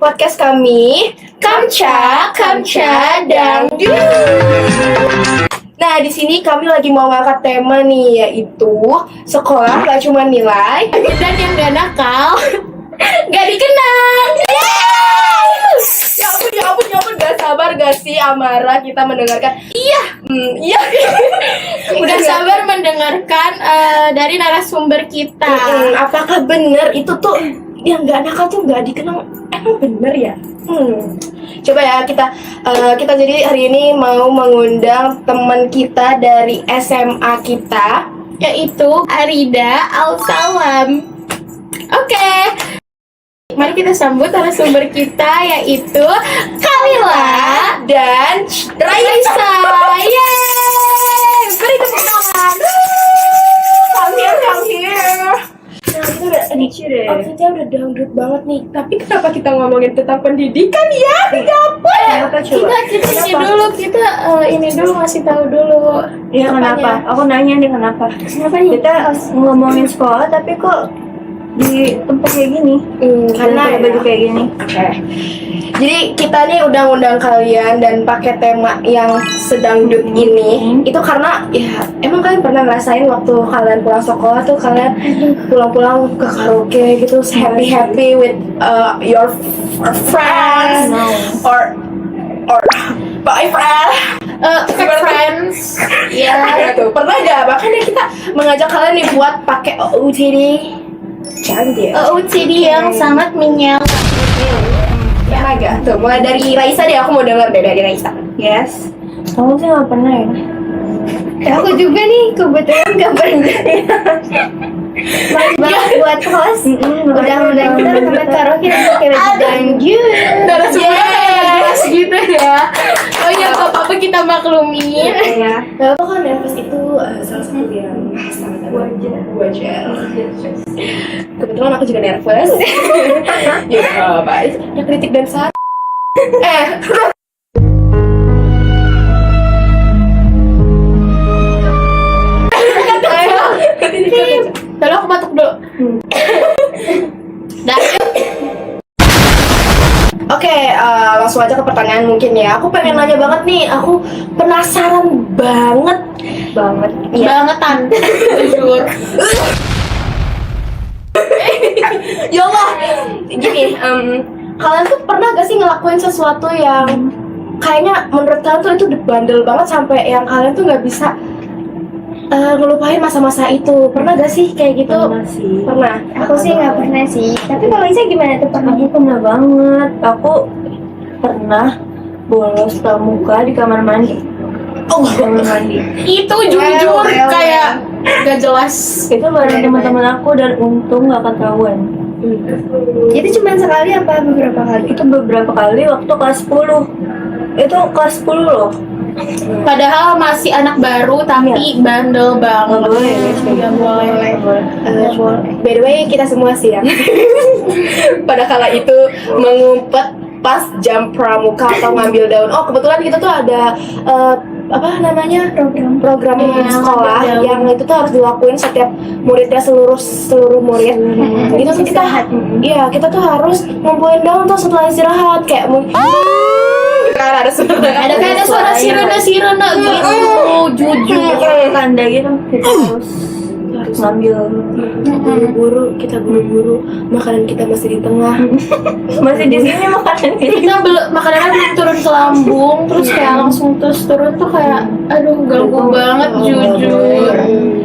podcast kami, Kamcha Dangdut. Nah, di sini kami lagi mau ngangkat tema nih, yaitu sekolah gak cuma nilai dan yang gak nakal gak dikenang. Yes! Ya ampun, gak sabar gak sih Amara kita mendengarkan? Iya. udah sabar mendengarkan dari narasumber kita. Apakah benar itu tuh yang gak nakal tuh gak dikenang? Emang bener ya? Coba ya kita jadi hari ini mau mengundang teman kita dari SMA kita, Yaitu Arida Al-Salam. Oke, mari kita sambut narasumber kita, yaitu Kalila dan Raisa. Yeay, beri tepuk tangan. Come here. Nah, kita udah outfitnya udah dangdut banget nih. Tapi kenapa kita ngomongin tentang pendidikan ya? Kenapa coba? Kita ini dulu ngasih tahu dulu. Iya, kenapa? Aku nanya nih kenapa? Kenapa nih? Kita ngomongin sekolah tapi kok di tempat kayak gini? Karena pakai baju kayak gini. Oke. Jadi kita nih udah ngundang kalian dan pakai tema yang sedangdut ini. Itu karena ya emang kalian pernah ngerasain waktu kalian pulang sekolah tuh kalian pulang-pulang ke karaoke gitu happy with your friends or boyfriend. Friends. Ya tuh pernah gak? Makanya kita mengajak kalian nih buat pakai OOTD. Cantik. OOTD yang sangat menyala. Ya agak tuh mulai dari Raisa deh, aku mau denger deh dari Raisa. Yes. Kamu sih nggak pernah ya? Aku juga nih kebetulan gak pernah. Banget buat host. Udah kita sampai karaoke pakai baju dangdut. Yes, gitu ya. Oh ya, apa-apa kita maklumin. Iya. Gak apa kan nervous itu salah satu yang sangat wajar. Kebetulan aku juga nervous. Ya apa? Ya kritik dan saran. Lalu aku batuk dulu. Oke, langsung aja ke pertanyaan mungkin ya. Aku pengen nanya banget nih. Aku penasaran banget. Bangetan. Jujur. Ya Allah. Gini, kalian tuh pernah gak sih ngelakuin sesuatu yang kayaknya menurut kalian tuh itu bandel banget sampai yang kalian tuh nggak bisa ngelupain masa-masa itu? Pernah gak sih kayak gitu? Pernah sih. Pernah. Aku sih nggak pernah sih. Tapi kalau Isa gimana tuh pernah? Aku pernah banget. Aku pernah bolos pramuka di kamar mandi. Kamar mandi. Itu jujur kayak gak jelas. Itu bareng teman-teman aku dan untung nggak ketahuan. Itu cuma sekali apa beberapa kali? Itu beberapa kali waktu kelas 10. Itu kelas 10 loh. Padahal masih anak baru tapi bandel banget. Nggak boleh, guys. Nggak boleh. By the way, kita semua sih ya. Pada kala itu mengumpet pas jam pramuka atau ngambil daun. Oh, kebetulan kita tuh ada apa namanya program sekolah yang itu tuh harus dilakuin setiap muridnya seluruh murid. Itu tuh kita tuh harus ngumpulin daun tuh setelah istirahat kayak ada suara sirena gitu. Jujur. Tanda gitu kita harus ngambil. Kita buru-buru makanan kita masih di tengah. Masih di sini makanan Kita makanannya belum turun ke lambung, terus kayak langsung turun tuh kayak aduh ganggu banget jujur.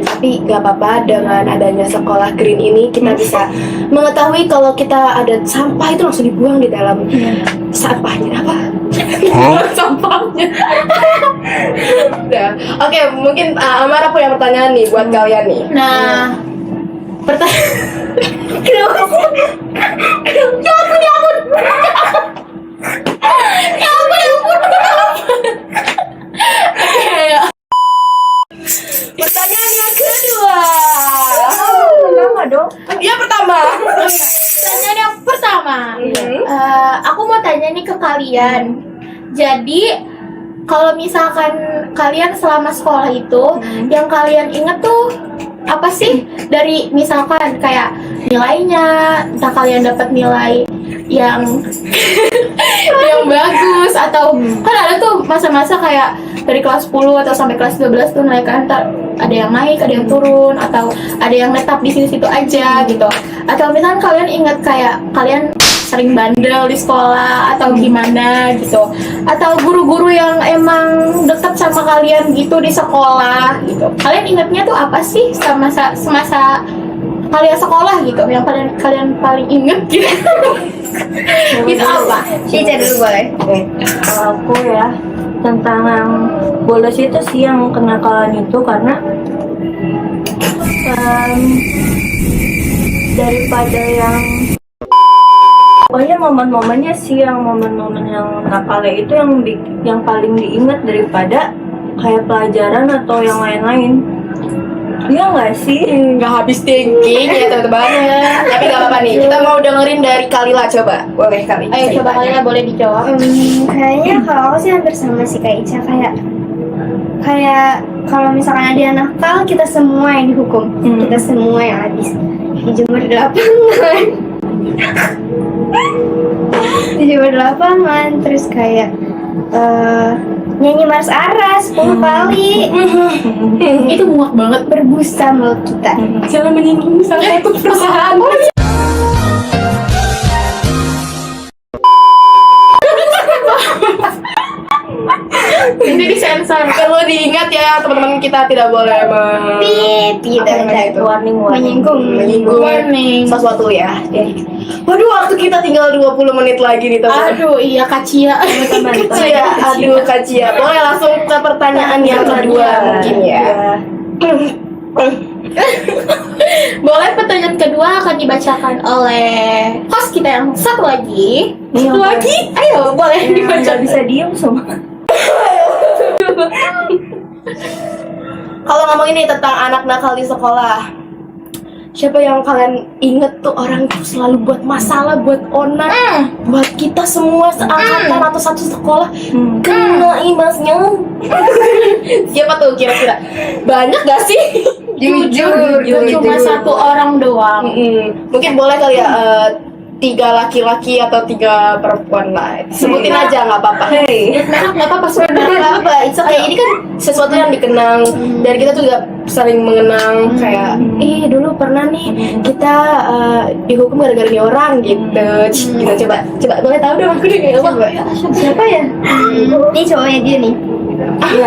Tapi gak apa-apa, dengan adanya sekolah green ini kita bisa mengetahui kalau kita ada sampah itu langsung dibuang di dalam sampahnya apa? Sampahnya. Udah. Oke, mungkin Amara punya pertanyaan nih buat kalian nih. Nah, kenapa? Ya ampun. Pertanyaan yang kedua. Kenapa dong? Yang pertama. Pertanyaan yang pertama. Aku mau tanya nih ke kalian. Jadi kalau misalkan kalian selama sekolah itu yang kalian inget tuh apa sih dari misalkan kayak nilainya, entah kalian dapat nilai yang yang bagus atau kan ada tuh masa-masa kayak dari kelas 10 atau sampai kelas 12 tuh naik kan, ada yang naik, ada yang turun, atau ada yang netap di situ-situ aja gitu. Atau misalkan kalian ingat kayak kalian sering bandel di sekolah atau gimana gitu, atau guru-guru yang emang deket sama kalian gitu di sekolah gitu. Kalian ingatnya tuh apa sih semasa kalian sekolah gitu, yang kalian paling inget gitu? Itu apa? Cica dulu boleh. Oke, kalau aku ya tentang yang bolos itu sih yang kenakalan itu karena daripada yang pokoknya momen-momennya sih yang momen-momen yang nakalnya itu yang paling diingat daripada kayak pelajaran atau yang lain-lain. Iya nggak sih? Nggak habis thinking ya teman-teman. Tapi nggak apa-apa nih. Kita mau dengerin dari Kalila, coba. Boleh Kali. Ayo coba kalian boleh dijawab. Kayaknya kalau aku sih hampir sama sih kayak Ica, kayak kalau misalkan ada yang nakal, kita semua yang dihukum, kita semua yang habis dijemur di lapangan, dijemur di lapangan, terus kayak nyanyi Mars Aras 10 kali, Itu muak banget. berbusa mulut kita. Jangan menyinggung salah satu perusahaan. Ini disensor. Perlu diingat ya teman-teman, kita tidak boleh Tidak ada Warning. menyinggung. Warning. sesuatu ya. Jadi, waduh, waktu kita tinggal 20 menit lagi nih teman-teman. Aduh, iya Kak Cia. Cia, aduh Kak Cia. Boleh langsung ke pertanyaan yang kedua mungkin ya. Boleh, pertanyaan kedua akan dibacakan oleh host kita yang satu lagi. Iya, Satu lagi, ayo boleh Nggak dibacakan. bisa diem semua. Kalau ngomong ini tentang anak nakal di sekolah, siapa yang kalian inget tuh orang tuh selalu buat masalah, buat onar, buat kita semua seangkatan atau satu sekolah kena imbasnya? Siapa tuh kira-kira? Banyak gak sih? Jujur, cuma satu orang doang. Mungkin boleh kali ya 3 laki-laki atau 3 perempuan lah. Sebutin aja nggak apa-apa. Merek nggak apa-apa sebenarnya. Nggak apa-apa. It's okay. Ini kan sesuatu yang dikenang. Dan kita juga sering mengenang kayak, dulu pernah nih kita dihukum gara-gara nih orang gitu. Gitu coba boleh tahu dong aku nih apa? Siapa ya? Ini cowoknya dia nih.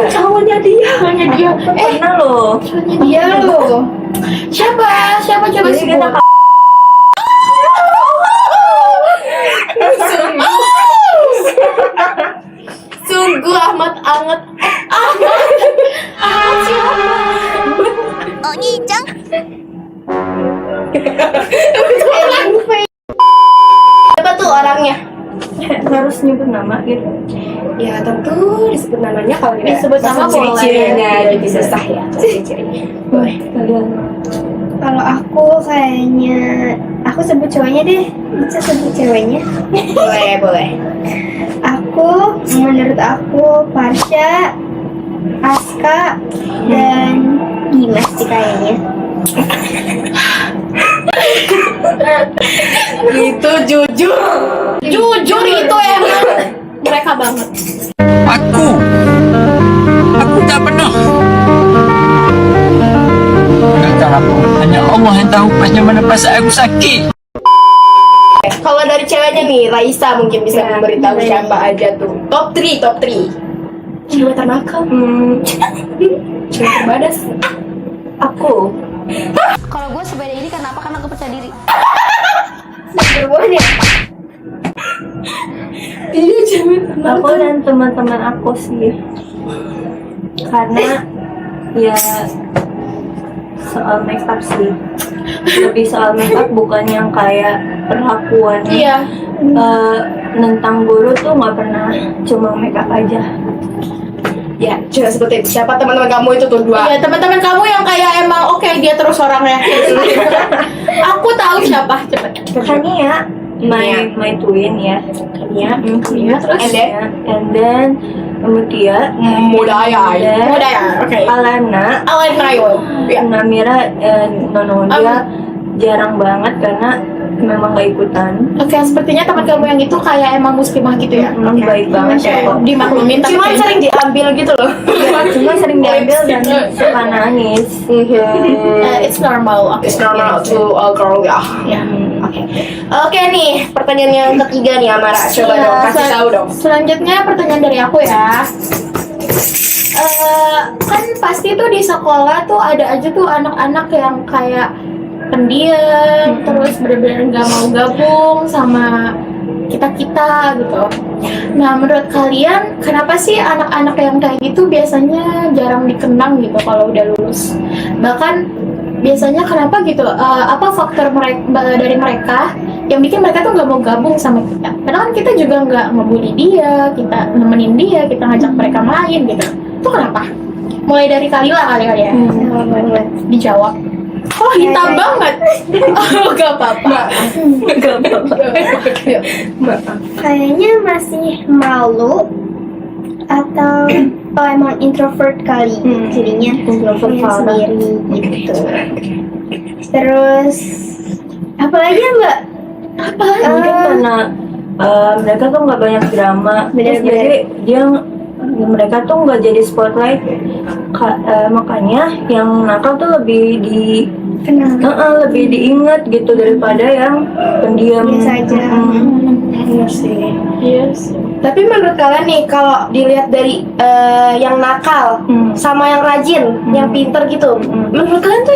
Cowoknya dia. Pernah loh. Dia loh. Siapa coba Jadi sebut? kita Sungguh amat anget. Ahmad siapa? Siapa tuh orangnya? harus nyebut nama gitu. Ya tentu disebut namanya, kalau tidak Disebut nama langsung boleh. ciri-cirinya jadi susah ya. Ciri-cirinya. Boleh. Kalian Kalau aku kayaknya aku sebut cowoknya deh. Bisa sebut ceweknya. Boleh. Aku menurut aku Parsha, Aska, dan Dimas sih kayaknya. Itu jujur itu emang Mereka banget. Aku tak pernah. Kata aku, hanya Allah yang tahu pasnya mana pas aku sakit. Kalau dari ceweknya nih, Raisa mungkin bisa memberitahu siapa aja tuh. Top 3. Cewek ternakal, cewek terbadas. aku Kalau gue sepeda ini kenapa? Karena gue percaya diri. Berbuat ya? Iya, cewek ternakal. aku dan teman-teman aku sih, karena ya soal make up sih, lebih soal make up, bukan yang kayak perlakuannya. Iya. Tentang guru tuh nggak pernah cuma make up aja. Ya, coba sebutin siapa teman-teman kamu itu tuh 2. Iya, teman-teman kamu yang kayak emang oke dia terus orangnya. Aku tahu siapa. Cepet. Kania, my twin ya. Kania, terus And then Mutia, Mudaya. Oke. Alana, Alana yo. Ya. Namira, Nono dia jarang banget karena memang gak ikutan. Oke, sepertinya teman kamu yang itu kayak emang muslimah gitu ya. Baik banget ya kok. Dimaklumin tapi Cuman sering diambil gitu loh. Cuma sering diambil dan suka nangis. it's normal. It's normal to all girl ya. Ya. Oke nih, pertanyaan yang ketiga nih Amara. Coba Iya, dong, kasih tahu dong. Selanjutnya pertanyaan dari aku ya. Kan pasti tuh di sekolah tuh ada aja tuh anak-anak yang kayak pendiam, terus bener-bener nggak mau gabung sama kita gitu. Nah, menurut kalian kenapa sih anak-anak yang kayak gitu biasanya jarang dikenang gitu kalau udah lulus? Bahkan biasanya kenapa gitu? Apa faktor dari mereka yang bikin mereka tuh nggak mau gabung sama kita? Padahal kan kita juga nggak ngebully dia, kita nemenin dia, kita ngajak mereka main gitu. Itu kenapa? Mulai dari Kalila kali ya. Dijawab. Oh, hitam banget. Oh, gak apa-apa. Kayaknya masih malu atau emang introvert kali jadinya Introvert pengen parah. sendiri gitu. Terus apa lagi ya Mbak? Mungkin karena mereka tuh nggak banyak drama, terus Bener-bener. jadi dia mereka tuh nggak jadi spotlight. Makanya yang nakal tuh lebih lebih diingat gitu daripada yang pendiam. Biasa aja. Iya sih. Yes. Tapi menurut kalian nih, kalau dilihat dari yang nakal sama yang rajin, yang pinter gitu, menurut kalian tuh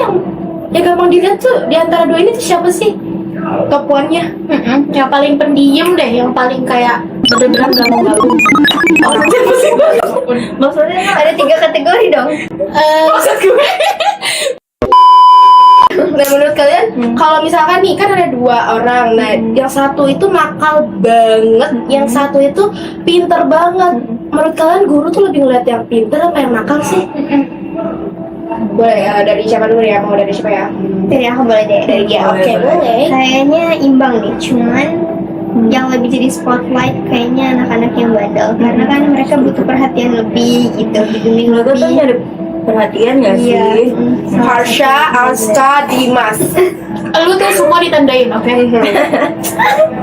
yang gampang dilihat tuh di antara dua ini tuh siapa sih? Top one-nya? Yang paling pendiam deh, yang paling kayak bener-bener gak mau gabung. Oh, siapa sih? Maksudnya Ada 3 kategori dong. Maksud gue. Nah menurut kalian, kalau misalkan nih kan ada 2 orang, nah yang satu itu nakal banget, yang satu itu pinter banget. Menurut kalian guru tuh lebih ngeliat yang pinter apa yang nakal sih? Boleh ya, dari siapa dulu ya? Mau dari siapa ya? Dari aku boleh deh. Dari dia, oke boleh. Kayaknya imbang nih, cuman yang lebih jadi spotlight kayaknya anak-anak yang bandel karena kan mereka butuh perhatian lebih gitu, dibimbing mereka tuh lebih. nyari perhatian nggak Iya. sih? Harsha, Aska, Dimas. Lu tuh semua ditandain, oke?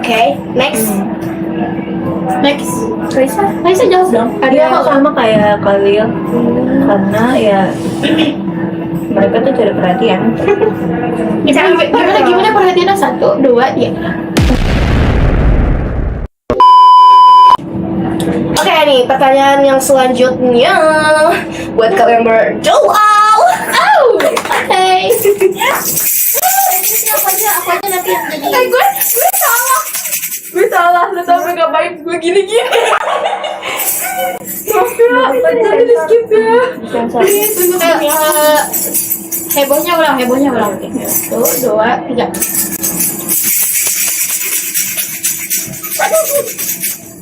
Oke, next. Next. Raisa jawab dong. Dia sama kayak Khalil karena ya mereka tuh cari perhatian. Gimana perhatiannya? 1, 2, 3. Oke nih, pertanyaan yang selanjutnya buat kalian berdua. Oke. Aku aja nanti yang jadi. Gue salah, lu sampai gak baik gue gini-gini. Maaf ya, jadi di skip ya. Hebohnya ulang. 1, 2, 3.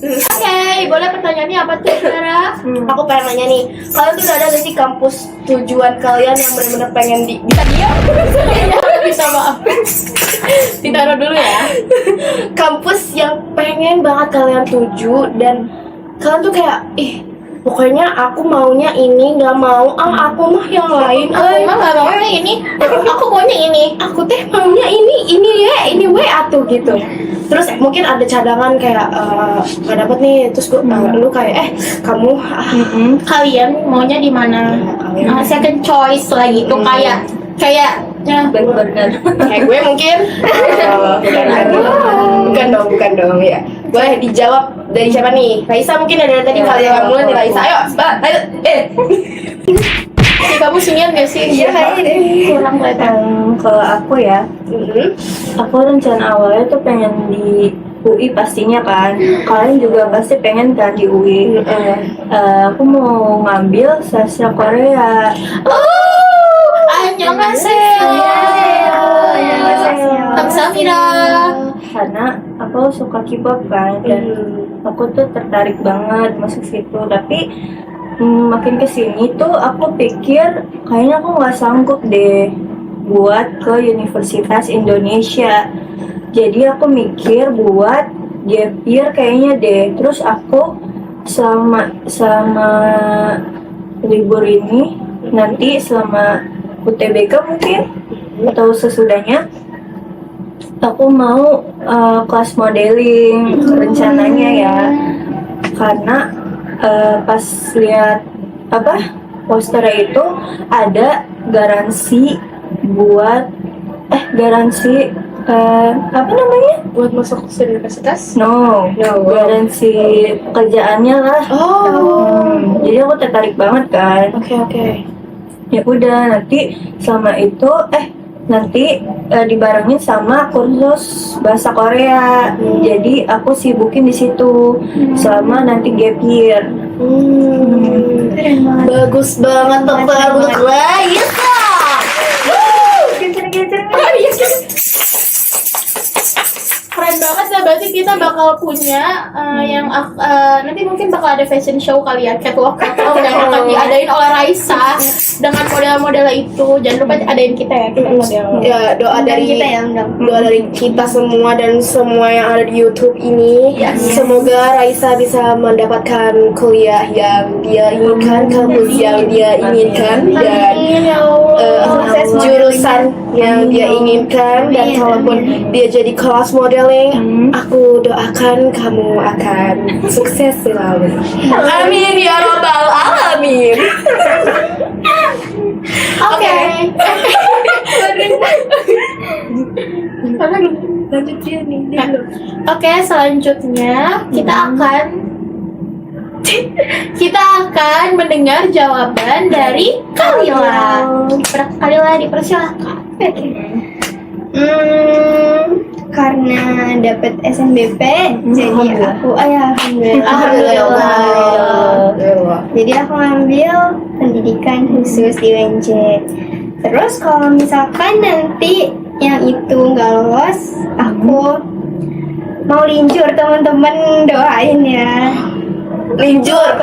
Oke, boleh pertanyaannya apa tuh, Sarah? Aku pengen nanya nih, kalian tuh udah ada gak sih kampus tujuan kalian yang benar-benar pengen bisa diam? Bisa maaf. Ditaruh dulu ya. Kampus yang pengen banget kalian tuju dan kalian tuh kayak, pokoknya aku maunya ini, nggak mau aku mah yang lain. Aku mah nggak maunya ini. Aku maunya ini. Aku teh maunya ini we atuh gitu. Terus mungkin ada cadangan kayak nggak dapet nih, terus gue lu kayak kamu Kalian maunya di mana? Second choice lah gitu, kayak Bener. kayak gue mungkin bukan dong ya. Boleh dijawab dari siapa nih? Raisa mungkin ada tadi kali yang mulai nih Raisa. Ayo, ayo. kamu senior gak sih? Iya, kayaknya deh. Kurang kelihatan. Kalau aku ya, aku rencana awalnya tuh pengen di UI pastinya kan. Kalian juga pasti pengen kan di UI. Aku mau ngambil sastra Korea. Annyeonghaseyo. Kamsahamnida. Karena aku suka K-pop kan dan aku tuh tertarik banget masuk situ. Tapi makin kesini tuh aku pikir kayaknya aku nggak sanggup deh buat ke Universitas Indonesia. Jadi aku mikir buat gap year kayaknya deh. Terus aku selama libur ini nanti selama UTBK mungkin atau sesudahnya aku mau kelas modeling rencananya ya, karena pas lihat posternya itu ada garansi buat apa namanya? Buat masuk ke universitas? No, garansi pekerjaannya lah. Jadi aku tertarik banget kan. Oke. Ya udah, nanti selama itu nanti dibarengin sama kursus bahasa Korea. Jadi aku sibukin di situ selama nanti gap year. Bagus banget untuk Raisa. Keren banget ya, berarti kita bakal punya yang nanti mungkin bakal ada fashion show kali ya, catwalk yang akan diadain oleh Raisa dengan model-model itu. Jangan lupa adain kita ya, kita model. Ya, doa dari kita ya, undang. doa dari kita semua dan semua yang ada di YouTube ini. Semoga Raisa bisa mendapatkan kuliah yang dia inginkan, kampus yang dia inginkan, dan jurusan yang dia inginkan. Dan kalaupun dia jadi kelas modeling, aku doakan kamu akan sukses selalu. Amin ya robbal alamin. Oke. Lanjut dia nih. Oke, selanjutnya kita akan mendengar jawaban dari Kalila. Kalila, dipersilakan. Karena dapat SNBP, jadi aku alhamdulillah. Jadi aku ngambil pendidikan khusus di UNJ. Terus kalau misalkan nanti yang itu nggak lolos, aku mau linjur, teman-teman doain ya. Linjur.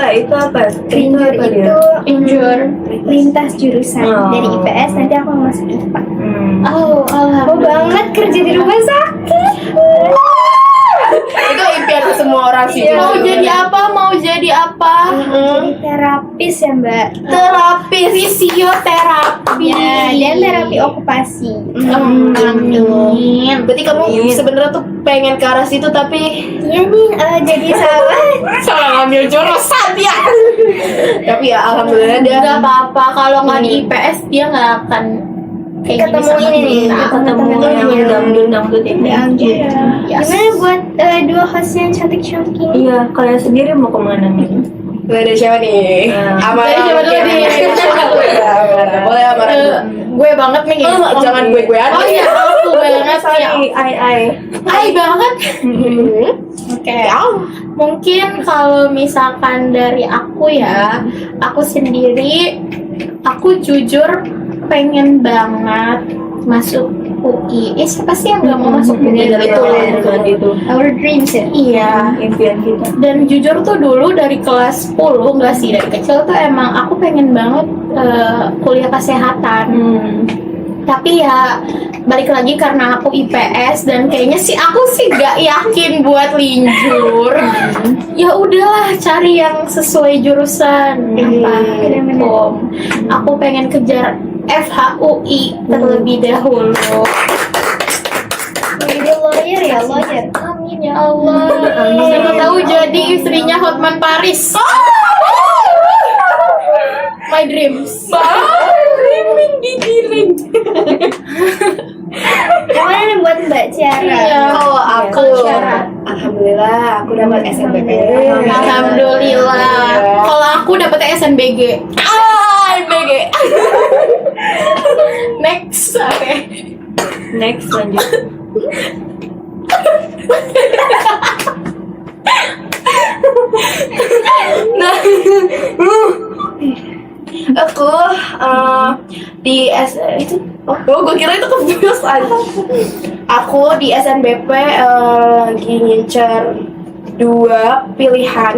Linjur itu Injur. lintas jurusan dari IPS, nanti aku masuk IPA. Oh, Mau alhamdulillah. banget kerja di rumah sakit. Itu impian semua orang sih. Mau jadi apa? Jadi terapis ya, Mbak. Terapis, fisioterapi. Ya, dan terapi okupasi. Amin. Berarti kamu sebenarnya tuh pengen ke arah situ, tapi Iya nih, jadi salah. salah ngambil jurusan ya. Tapi ya alhamdulillah dia Gak apa-apa, kalau nggak di IPS dia nggak akan kayak gini Ketemu sama ini nih, kita. Ketemu yang dangdut ini. Gimana buat dua host yang cantik-cantik? Iya, kalian sendiri mau kemana nih? mulai dari siapa nih? Amara. Dari siapa dulu nih? Boleh Amara dulu. Gue banget nih. Jangan gue aja. Oh iya, aku banget nih. Ai. Banget. Oke. Mungkin kalau misalkan dari aku ya, aku sendiri, aku jujur pengen banget masuk UI. Siapa sih yang nggak mau masuk UI? Itu Our dreams ya. Iya. impian kita. Dan jujur tuh dulu dari kelas 10, enggak sih, dari kecil tuh emang aku pengen banget kuliah kesehatan. Tapi ya balik lagi karena aku IPS dan kayaknya sih aku sih gak yakin buat linjur. Ya udahlah, cari yang sesuai jurusan. Hukum. Aku pengen kejar FHUI terlebih dahulu. Jadi lawyer ya, lawyer. Amin ya Allah. Siapa tahu jadi istrinya Hotman Paris. My dreams. Gimana nih buat Mbak Ciara? Iya. Kalau aku, Syarat. alhamdulillah aku dapat SNBP. Alhamdulillah. Kalau aku dapetnya SNBG. SNBG. Next, oke. Next lanjut. Nah, aku di itu gue kira itu kebiasaan. Aku di SNBP lagi ngincer dua pilihan.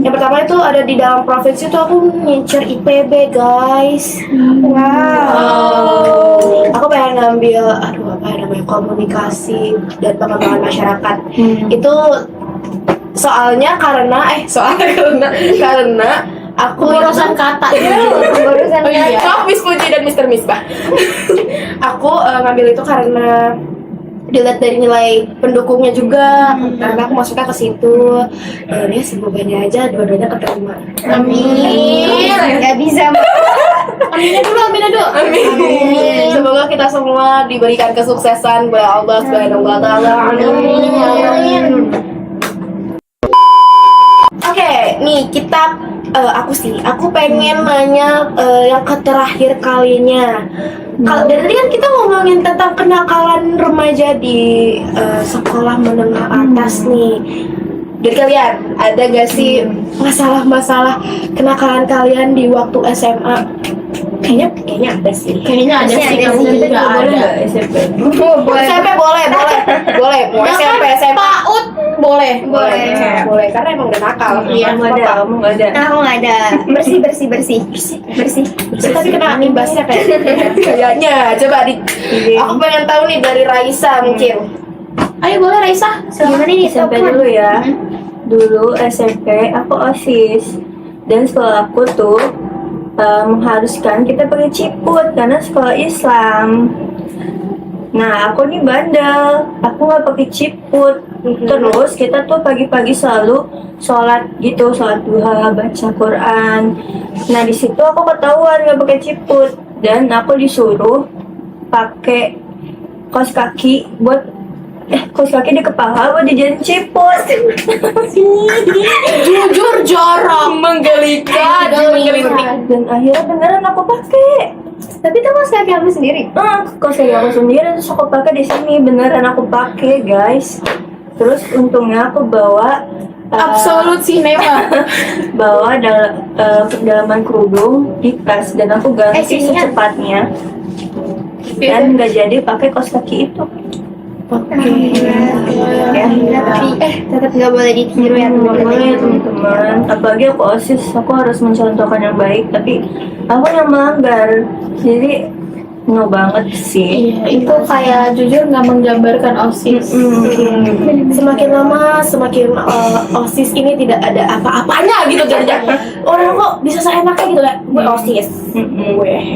Yang pertama itu ada di dalam provinsi itu aku ngincer IPB guys. Wow. Aku pengen ngambil apa namanya komunikasi dan pengembangan masyarakat. Itu soalnya karena aku Urusan kata Urusan Oh iya. maaf Miss Puji dan Mr. Misbah. Aku ngambil itu karena dilihat dari nilai pendukungnya juga, karena aku masuknya ke situ. Ya semoga aja dua-duanya keterima. Amin. Gak bisa. Aminnya dulu. Amin. Semoga kita semua diberikan kesuksesan oleh Allah Subhanahu wa taala. Amin. Oke, nih aku pengen nanya yang terakhir kalinya. Kalau dari tadi kan kita ngomongin tentang kenakalan remaja di sekolah menengah atas nih. Dari kalian ada gak sih masalah-masalah kenakalan kalian di waktu SMA? Kayaknya ada sih. Kayaknya ada sih, kamu juga Boleh ada. nggak SMP? SMP boleh. Mau SMP, SMA. PAUD boleh. Boleh, karena emang udah nakal. Iya, Kamu ada, kamu nggak ada. Aku nggak ada. Bersih. Tapi kena imbasnya kayaknya. Coba aku pengen tahu nih dari Raisa mungkin. Ayo boleh Raisa. Gimana nih SMP dulu ya. Dulu SMP aku OSIS dan sekolah aku tuh mengharuskan kita pakai ciput karena sekolah Islam. Nah aku nih bandel, aku nggak pakai ciput. Terus kita tuh pagi-pagi selalu sholat duha, baca Quran. Nah di situ aku ketahuan nggak pakai ciput dan aku disuruh pakai kaos kaki kaos kaki di kepala buat dijadiin ciput. Jujur jorok. Menggelikan. Dan akhirnya beneran aku pakai. Tapi itu mas kaki aku sendiri. Kaos kaki aku sendiri terus aku pakai di sini, beneran aku pakai guys. Terus untungnya aku bawa Absolut cinema. bawa kedalaman kerudung di tas dan aku ganti secepatnya dan nggak jadi pakai kaos kaki itu. Tapi tetap nggak boleh ditiru ya Nggak teman-teman. boleh teman-teman, apalagi aku OSIS, aku harus mencontohkan yang baik tapi aku yang melanggar, jadi no banget sih. Iya, itu kayak jujur nggak menggambarkan OSIS. Semakin lama semakin OSIS ini tidak ada apa-apanya gitu kan. Orang kok bisa seenaknya gitu kan. Gue OSIS.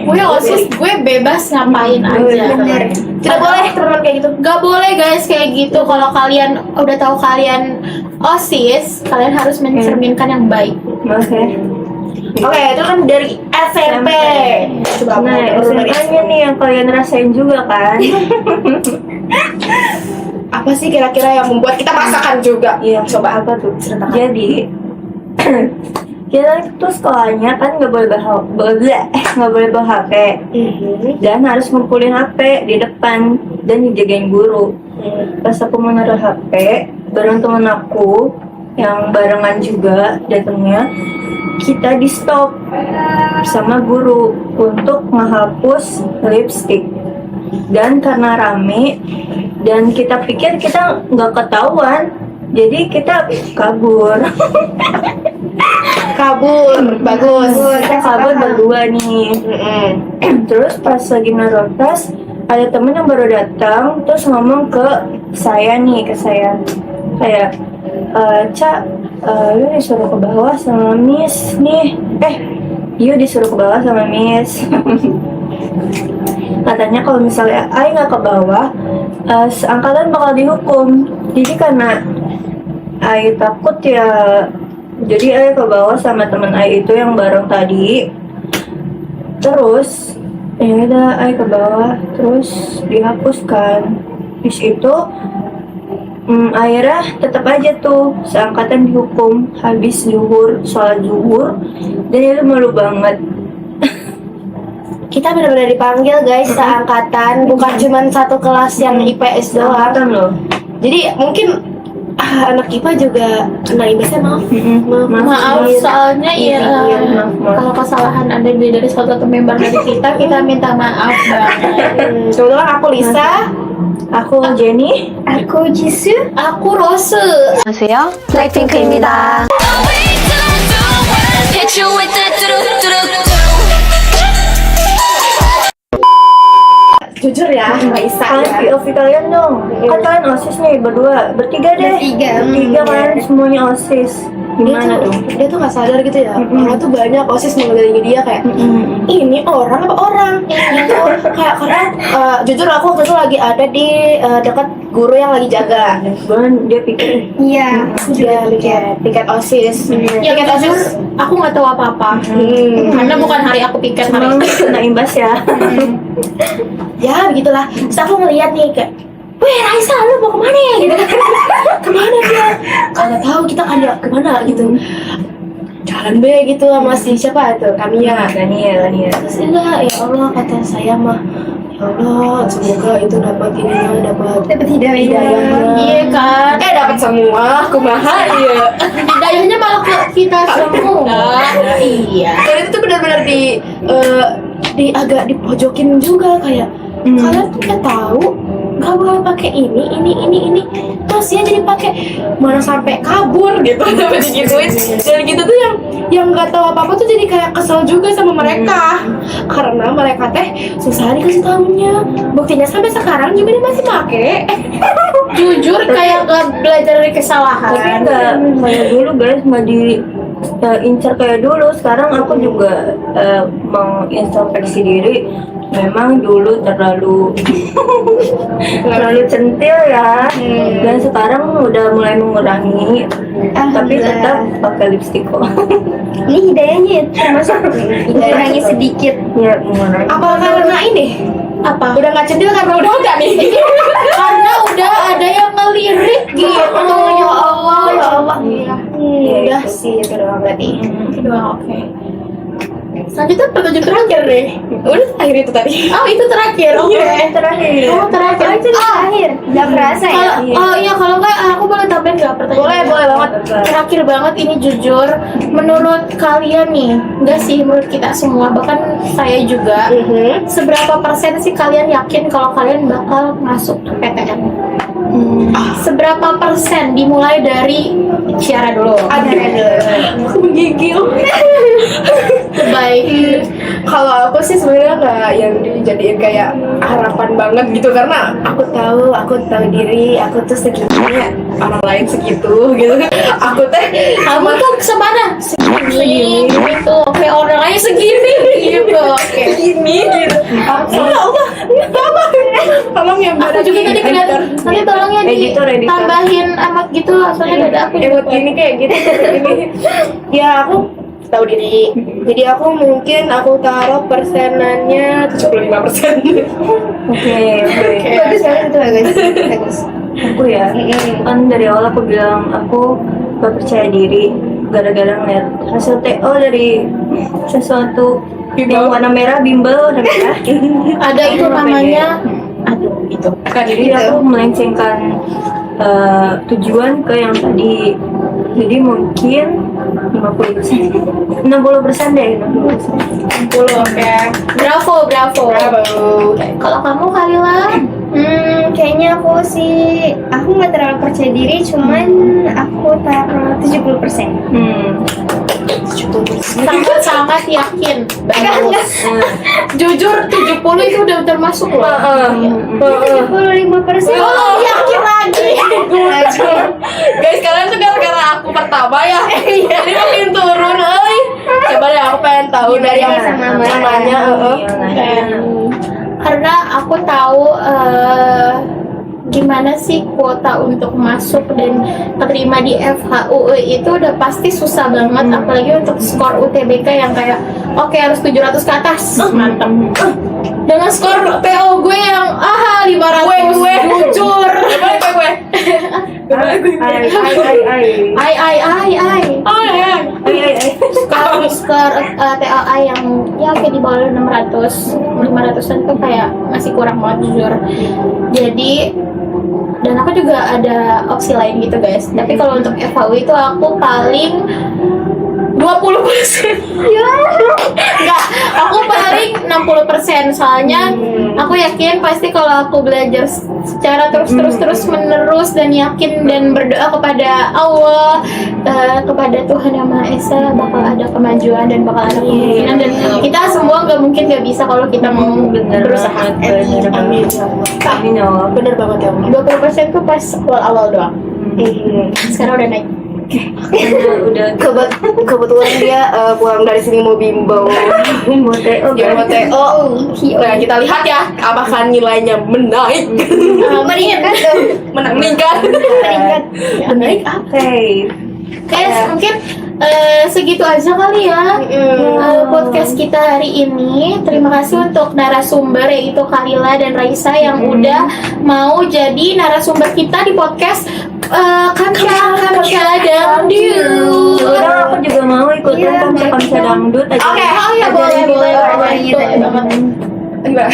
Gue OSIS, gue bebas ngapain aja. Bener. Tidak boleh teman-teman kayak gitu. Gak boleh guys kayak gitu. Kalau kalian udah tahu kalian OSIS, kalian harus mencerminkan yang baik. Oke, itu kan dari SMP. Coba Nah, SMP-nya nih yang kalian rasain juga kan? apa sih kira-kira yang membuat kita merasakan juga? Iya, Coba apa tuh? ceritakan. Jadi kita tuh sekolahnya kan nggak boleh bawa HP dan harus ngumpulin HP di depan dan dijagain guru. Pas aku mau naruh HP, bareng temen aku yang barengan juga datangnya, kita di stop sama guru untuk menghapus lipstick. Dan karena rame dan kita pikir kita nggak ketahuan, jadi kita kabur. Bagus. Kita kabur berdua nih. Terus pas lagi naruh tas, ada temen yang baru datang terus ngomong ke saya kayak Ca, lu disuruh ke bawah sama Miss nih. Iya disuruh ke bawah sama Miss. Katanya kalau misalnya Ai nggak ke bawah, seangkatan bakal dihukum. Jadi karena Ai takut ya, jadi Ai ke bawah sama teman Ai itu yang bareng tadi. Terus ya udah Ai ke bawah, terus dihapuskan. Di situ akhirnya tetap aja tuh seangkatan dihukum habis sholat zuhur, dan itu malu banget. Kita benar-benar dipanggil guys seangkatan, bukan cuma satu kelas yang IPS doang. Seangkatan loh. Jadi mungkin anak IPA juga kena imbasnya, maaf. Maaf, soalnya ya maaf. kalau kesalahan ada dari salah satu member dari kita minta maaf banget. Kebetulan aku Lisa. Aku Jenny. Aku Jisoo. Aku Rose. 안녕하세요. 블랙핑크입니다. Jujur ya, Raisa ya. POV kalian dong. Kan kalian OSIS nih berdua, bertiga deh. Bertiga kan semuanya OSIS. Gimana tuh? Dia tuh nggak sadar gitu ya. Orang tuh banyak OSIS mengelilingi dia kayak ini orang apa orang gitu. Kayak karena jujur aku waktu itu lagi ada di dekat guru yang lagi jaga. Kebetulan dia pikir Iya. Dia piket OSIS. Ya Piket jujur, OSIS. aku nggak tahu apa-apa. Karena bukan hari aku piket hari emang kena imbas ya. Ya begitulah. Terus aku ngeliat nih kayak, weh Raisa lu mau kemana ya gitu kan. Kemana dia? Kagak tahu kita ada kemana gitu. Jalan be gitu sama si siapa itu Kamiya. Daniel. Terus enggak, ya Allah kata saya mah, ya Allah semoga itu dapat ininya, dapat hidayahnya. Iya kan? Dapat semua, kumaha ya. Hidayahnya malah ke kita semua. Iya. Dan itu tuh benar-benar di agak dipojokin juga kayak kalian tuh nggak tahu nggak boleh pakai ini terus ya jadi pakai mana sampai kabur gitu sampai digituin dan gitu tuh yang nggak tahu apa tuh jadi kayak kesel juga sama mereka karena mereka teh susah dikasih tahunya buktinya sampai sekarang juga dia masih pakai. Jujur kayak nggak belajar dari kesalahan. Tapi nggak kayak dulu guys, nggak di incar kayak dulu. Sekarang aku juga mengintrospeksi diri. Memang dulu terlalu centil ya, dan sekarang udah mulai mengurangi. Tapi tetap pakai lipstick kok. Ini hidayahnya ya, termasuk mengurangi sedikit. Ya mengurangi. Apa karena ini Apa? udah nggak centil karena udah enggak nih. Karena udah ada yang ngelirik gitu. Ya Allah ya Allah. Udah itu. sih itu doang berarti. Itu doang, oke. Selanjutnya pertunjuk terakhir deh. Udah terakhir itu tadi. Oh itu terakhir, oke. Terakhir. Oh terakhir. Itu di akhir, nggak kerasa ya. Oh iya kalau nggak aku boleh tambahin nggak pertanyaan? Boleh banget. Terakhir banget ini jujur, menurut kalian nih, nggak sih menurut kita semua, bahkan saya juga, seberapa persen sih kalian yakin kalau kalian bakal masuk PTN? Seberapa persen dimulai dari Ciara dulu? Aku menggigil. Baik. Kalau aku sih sebenarnya nggak yang dijadiin kayak harapan banget gitu karena aku tahu diri aku tuh segitunya orang lain segitu gitu. Aku teh Kamu tuh semana? Segini gitu. Oke orang lain segini gitu. Oke. ini gitu. Ya Allah, tolong ya Aku juga tadi kelihatan. Nanti tolong ya Editor. ditambahin amat gitu. Soalnya dada aku buat gini kayak gitu. Ini. Ya aku tahu diri. Jadi aku mungkin aku taruh persenannya 75%. Oke. Bagus banget itu bagus. Aku ya, kan dari awal aku bilang aku gak percaya diri gara-gara ngeliat hasil TO dari sesuatu yang warna merah, bimbel warna merah. ada itu namanya. Aduh itu. Jadi aku melencengkan tujuan ke yang tadi. Jadi mungkin 50%, 60% deh, 60%. 10 oke. Bravo. Kalau kamu Kalila? Kayaknya aku sih, aku nggak terlalu percaya diri, cuman aku taruh 70%. Sangat yakin. Bagus. Jujur 70 itu udah termasuk loh. 75%. Oh, yakin lagi. Guys, kalian tuh karena aku pertama ya. Jadi makin turun, coba deh aku pengen tahu dari yang sama namanya. Karena aku tahu gimana sih kuota untuk masuk dan terima di FHUE itu udah pasti susah banget, apalagi untuk skor UTBK yang kayak oke harus 700 ke atas. Mantap. Dengan skor PO gue yang 500 Gue. jujur. Gue. Skor TOA yang ya kayak di bawah 500-an tuh kayak masih kurang banget jujur. Jadi dan aku juga ada opsi lain gitu guys. Tapi kalau untuk FHU itu aku paling 20%. Ya. Enggak, aku paling 60%. Soalnya aku yakin pasti kalau aku belajar secara terus menerus dan yakin dan berdoa kepada Allah, kepada Tuhan Yang Maha Esa, bakal ada kemajuan dan bakal ada kemungkinan. Dan kita semua nggak bisa kalau kita mau berusaha. Amin. Amin ya Allah. Bener banget ya Allah. 20% tuh pas awal doang. Sekarang udah naik. Udah Kebetulan dia pulang dari sini mau bimbel. mau TO Dia mau TO. Nah, kita lihat ya apakah nilainya menaik. Meningkat. Meningkat. Menaik apa? Oke. Kayak mungkin segitu aja kali ya podcast kita hari ini. Terima kasih untuk narasumber yaitu Kalila dan Raisa yang udah mau jadi narasumber kita di podcast Kamsha Dangdut. Udah, aku juga mau ikutan Kamsha Dangdut aja. Oke, oh ya boleh. Enggak.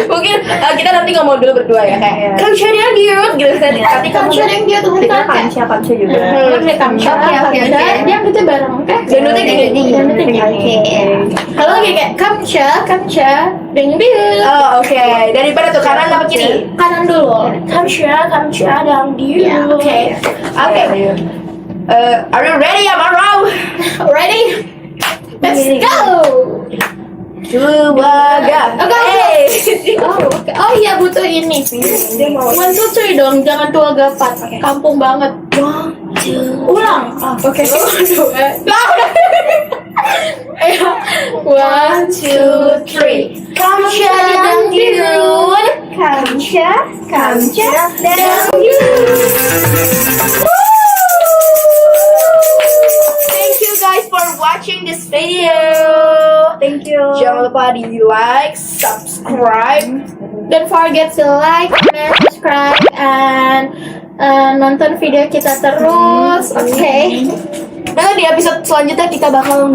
Mungkin kita nanti ngomong dulu berdua ya kayak Kamsha Dangdut gitu kan. Nanti Kamsha Dangdut tuh Kita kan. Kamsha juga. Oke, Kamsha. Oke. Dia kita bareng, oke? Dangdutnya gini. Oke. Kalau kayak Kamsha Dangdut. Oh, oke. Daripada tuh kanan apa kiri? Kanan dulu. Kamsha Dangdut. Ya, oke. Oke. Are you ready, Amaro? Ready? Let's go. Dua, ga. Oke. Oh iya butuh ini. 1, 2, 3 dong, jangan 2, 4. Kampung banget. Ulang. Oke. 1, 2, 3. Kamsha Dangdut. Kamsha Thank you guys for watching this video. Thank you. Jangan lupa di like, subscribe. Don't forget to like, comment, subscribe, and nonton video kita terus. Oke. Nah, di episode selanjutnya kita bakal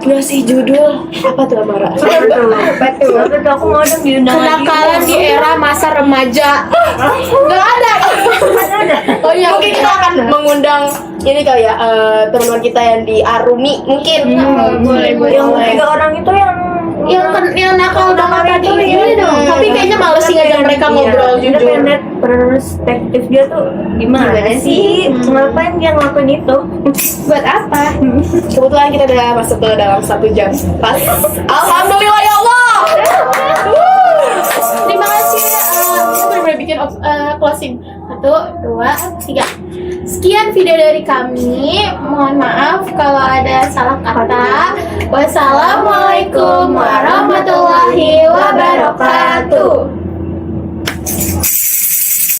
ngasih judul apa tuh, Amara? Betul. Aku mau dong diundang lagi. Kenakalan di era masa remaja. Gak ada. Oh iya, mungkin kita akan mengundang ini kali ya teman-teman kita yang di Arumi mungkin. Boleh. Yang 3 orang itu Yang nakal banget tadi ini dong. Tapi kayaknya males sih ngajak mereka ngobrol Dia jujur. pengen lihat perspektif dia tuh gimana sih? Ngapain dia ngelakuin itu? Buat apa? Kebetulan kita udah masuk ke dalam 1 jam pas. Alhamdulillah ya Allah. Terima kasih. Kita benar-benar bikin closing. 1, 2, 3. Sekian video dari kami. Mohon maaf kalau ada salah kata. Wassalamualaikum warahmatullahi wabarakatuh.